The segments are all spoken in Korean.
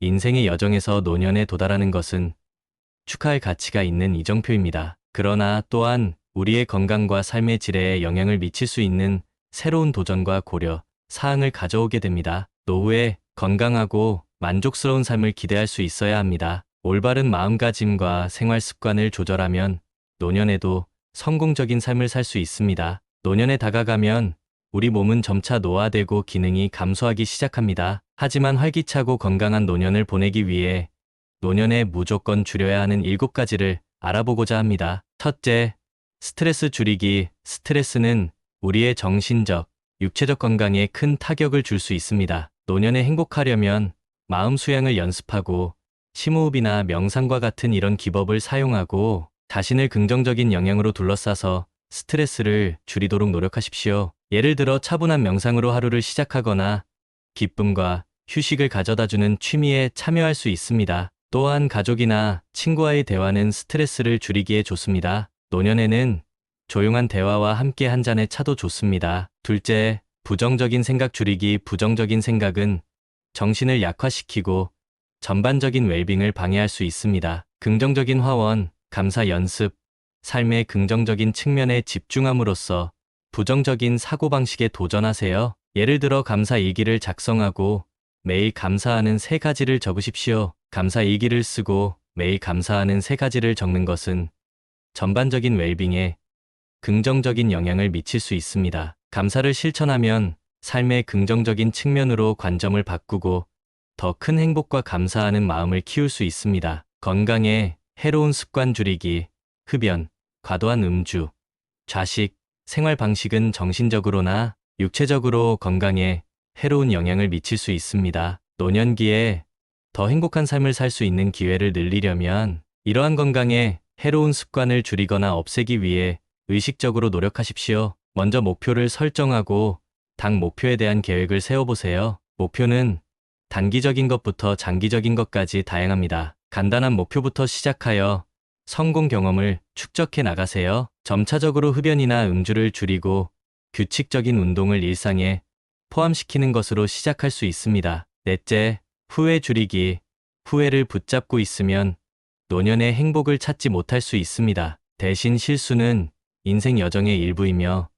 인생의 여정에서 노년에 도달하는 것은 축하할 가치가 있는 이정표입니다. 그러나 또한 우리의 건강과 삶의 질에 영향을 미칠 수 있는 새로운 도전과 고려, 사항을 가져오게 됩니다. 노후에 건강하고 만족스러운 삶을 기대할 수 있어야 합니다. 올바른 마음가짐과 생활 습관을 조절하면 노년에도 성공적인 삶을 살 수 있습니다. 노년에 다가가면 우리 몸은 점차 노화되고 기능이 감소하기 시작합니다. 하지만 활기차고 건강한 노년을 보내기 위해 노년에 무조건 줄여야 하는 7가지를 알아보고자 합니다. 첫째, 스트레스 줄이기. 스트레스는 우리의 정신적, 육체적 건강에 큰 타격을 줄 수 있습니다. 노년에 행복하려면 마음 수양을 연습하고 심호흡이나 명상과 같은 이런 기법을 사용하고 자신을 긍정적인 영향으로 둘러싸서 스트레스를 줄이도록 노력하십시오. 예를 들어 차분한 명상으로 하루를 시작하거나 기쁨과 휴식을 가져다주는 취미에 참여할 수 있습니다. 또한 가족이나 친구와의 대화는 스트레스를 줄이기에 좋습니다. 노년에는 조용한 대화와 함께 한 잔의 차도 좋습니다. 둘째, 부정적인 생각 줄이기. 부정적인 생각은 정신을 약화시키고 전반적인 웰빙을 방해할 수 있습니다. 긍정적인 화원, 감사 연습, 삶의 긍정적인 측면에 집중함으로써 부정적인 사고방식에 도전하세요. 예를 들어 감사 일기를 작성하고 매일 감사하는 3가지를 적으십시오. 감사 일기를 쓰고 매일 감사하는 3가지를 적는 것은 전반적인 웰빙에 긍정적인 영향을 미칠 수 있습니다. 감사를 실천하면 삶의 긍정적인 측면으로 관점을 바꾸고 더 큰 행복과 감사하는 마음을 키울 수 있습니다. 건강에 해로운 습관 줄이기. 흡연, 과도한 음주, 좌식, 생활 방식은 정신적으로나 육체적으로 건강에 해로운 영향을 미칠 수 있습니다. 노년기에 더 행복한 삶을 살 수 있는 기회를 늘리려면 이러한 건강에 해로운 습관을 줄이거나 없애기 위해 의식적으로 노력하십시오. 먼저 목표를 설정하고 당 목표에 대한 계획을 세워보세요. 목표는 단기적인 것부터 장기적인 것까지 다양합니다. 간단한 목표부터 시작하여 성공 경험을 축적해 나가세요. 점차적으로 흡연이나 음주를 줄이고 규칙적인 운동을 일상에 포함시키는 것으로 시작할 수 있습니다. 넷째, 후회 줄이기. 후회를 붙잡고 있으면 노년의 행복을 찾지 못할 수 있습니다. 대신 실수는 인생 여정의 일부이며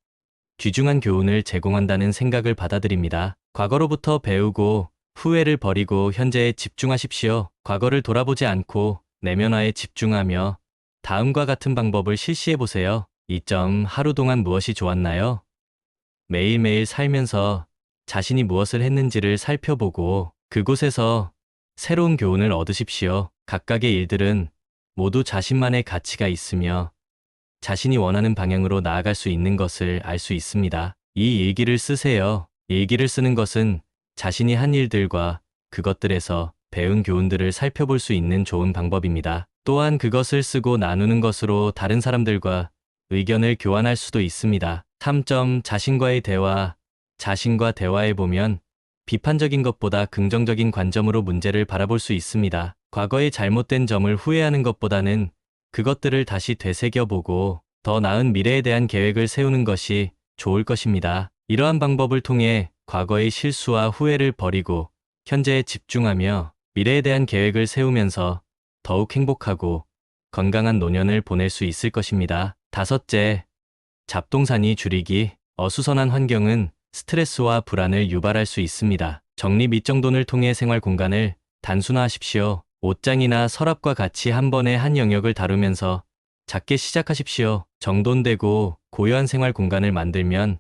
귀중한 교훈을 제공한다는 생각을 받아들입니다. 과거로부터 배우고 후회를 버리고 현재에 집중하십시오. 과거를 돌아보지 않고 내면화에 집중하며 다음과 같은 방법을 실시해보세요. 2점, 하루 동안 무엇이 좋았나요? 매일매일 살면서 자신이 무엇을 했는지를 살펴보고 그곳에서 새로운 교훈을 얻으십시오. 각각의 일들은 모두 자신만의 가치가 있으며 자신이 원하는 방향으로 나아갈 수 있는 것을 알 수 있습니다. 이 일기를 쓰세요. 일기를 쓰는 것은 자신이 한 일들과 그것들에서 배운 교훈들을 살펴볼 수 있는 좋은 방법입니다. 또한 그것을 쓰고 나누는 것으로 다른 사람들과 의견을 교환할 수도 있습니다. 3점, 자신과의 대화. 자신과 대화해보면 비판적인 것보다 긍정적인 관점으로 문제를 바라볼 수 있습니다. 과거의 잘못된 점을 후회하는 것보다는 그것들을 다시 되새겨보고 더 나은 미래에 대한 계획을 세우는 것이 좋을 것입니다. 이러한 방법을 통해 과거의 실수와 후회를 버리고 현재에 집중하며 미래에 대한 계획을 세우면서 더욱 행복하고 건강한 노년을 보낼 수 있을 것입니다. 다섯째, 잡동사니 줄이기. 어수선한 환경은 스트레스와 불안을 유발할 수 있습니다. 정리 및 정돈을 통해 생활 공간을 단순화하십시오. 옷장이나 서랍과 같이 한 번에 한 영역을 다루면서 작게 시작하십시오. 정돈되고 고요한 생활 공간을 만들면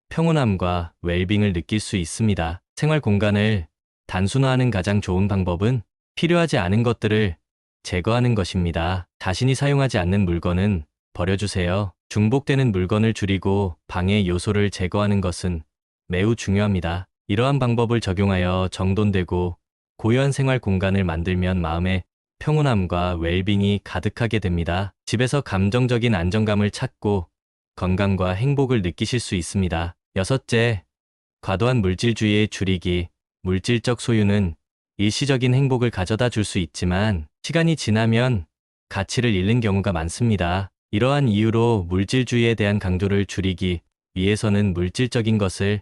평온함과 웰빙을 느낄 수 있습니다. 생활 공간을 단순화하는 가장 좋은 방법은 필요하지 않은 것들을 제거하는 것입니다. 자신이 사용하지 않는 물건은 버려주세요. 중복되는 물건을 줄이고 방해 요소를 제거하는 것은 매우 중요합니다. 이러한 방법을 적용하여 정돈되고 고요한 생활 공간을 만들면 마음의 평온함과 웰빙이 가득하게 됩니다. 집에서 감정적인 안정감을 찾고 건강과 행복을 느끼실 수 있습니다. 여섯째, 과도한 물질주의의 줄이기. 물질적 소유는 일시적인 행복을 가져다 줄 수 있지만 시간이 지나면 가치를 잃는 경우가 많습니다. 이러한 이유로 물질주의에 대한 강조를 줄이기 위해서는 물질적인 것을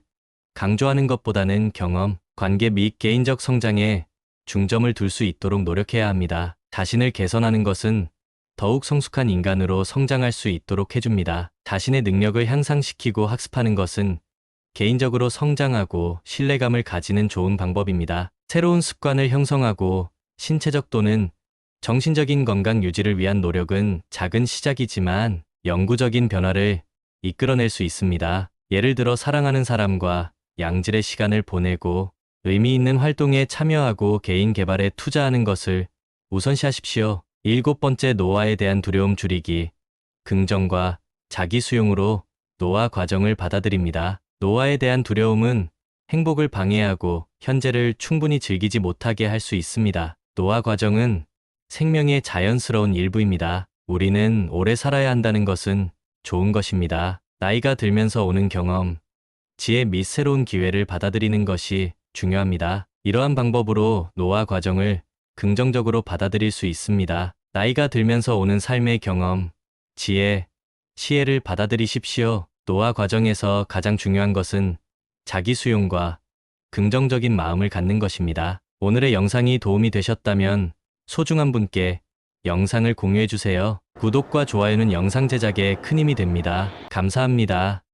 강조하는 것보다는 경험, 관계 및 개인적 성장에 중점을 둘 수 있도록 노력해야 합니다. 자신을 개선하는 것은 더욱 성숙한 인간으로 성장할 수 있도록 해줍니다. 자신의 능력을 향상시키고 학습하는 것은 개인적으로 성장하고 신뢰감을 가지는 좋은 방법입니다. 새로운 습관을 형성하고 신체적 또는 정신적인 건강 유지를 위한 노력은 작은 시작이지만 영구적인 변화를 이끌어낼 수 있습니다. 예를 들어 사랑하는 사람과 양질의 시간을 보내고 의미 있는 활동에 참여하고 개인 개발에 투자하는 것을 우선시하십시오. 7번째, 노화에 대한 두려움 줄이기. 긍정과 자기 수용으로 노화 과정을 받아들입니다. 노화에 대한 두려움은 행복을 방해하고 현재를 충분히 즐기지 못하게 할 수 있습니다. 노화 과정은 생명의 자연스러운 일부입니다. 우리는 오래 살아야 한다는 것은 좋은 것입니다. 나이가 들면서 오는 경험, 지혜 및 새로운 기회를 받아들이는 것이 중요합니다. 이러한 방법으로 노화 과정을 긍정적으로 받아들일 수 있습니다. 나이가 들면서 오는 삶의 경험, 지혜, 시혜를 받아들이십시오. 노화 과정에서 가장 중요한 것은 자기 수용과 긍정적인 마음을 갖는 것입니다. 오늘의 영상이 도움이 되셨다면 소중한 분께 영상을 공유해 주세요. 구독과 좋아요는 영상 제작에 큰 힘이 됩니다. 감사합니다.